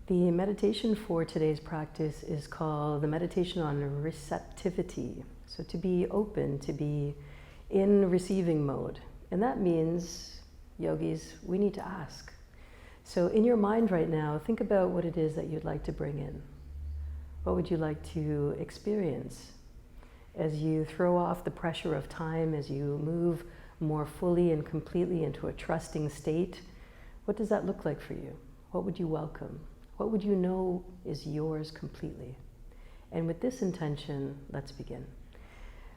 The meditation for today's practice is called the meditation on receptivity. So to be open, to be in receiving mode. And that means, yogis, we need to ask. So in your mind right now, think about what it is that you'd like to bring in. What would you like to experience as you throw off the pressure of time, as you move more fully and completely into a trusting state? What does that look like for you? What would you welcome? What would you know is yours completely? And with this intention, let's begin.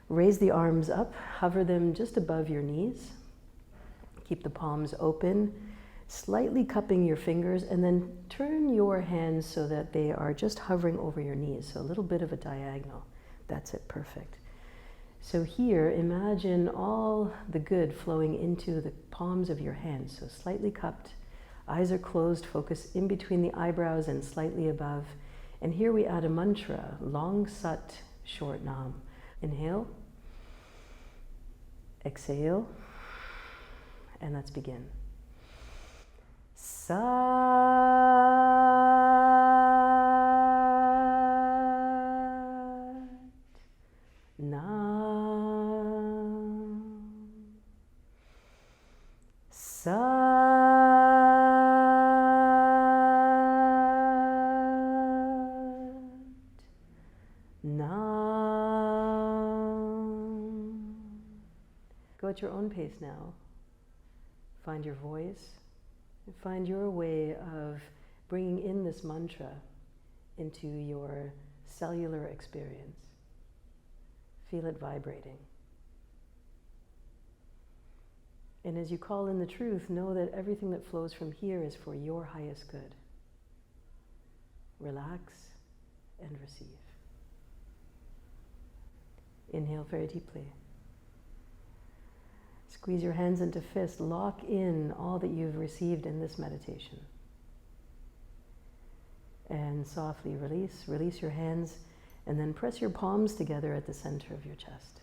Raise the arms up, hover them just above your knees. Keep the palms open, slightly cupping your fingers, and then turn your hands so that they are just hovering over your knees. So a little bit of a diagonal. That's it, perfect. So here, imagine all the good flowing into the palms of your hands. So slightly cupped, eyes are closed, focus in between the eyebrows and slightly above. And here we add a mantra, long sat, short nam. Inhale, exhale, and let's begin. Sat nam. Sat nam. Go at your own pace now. Find your voice. Find your way of bringing in this mantra into your cellular experience. Feel it vibrating. And as you call in the truth, know that everything that flows from here is for your highest good. Relax and receive. Inhale very deeply. Squeeze your hands into fists. Lock in all that you've received in this meditation. And softly release. Release your hands and then press your palms together at the center of your chest.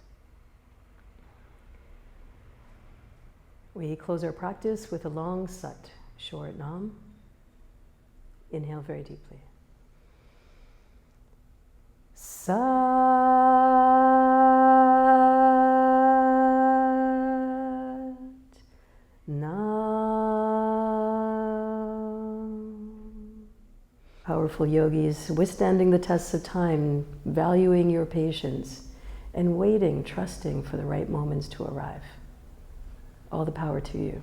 We close our practice with a long sat, short nam. Inhale very deeply. Sat nam. Powerful yogis, withstanding the tests of time, valuing your patience, and waiting, trusting for the right moments to arrive. All the power to you.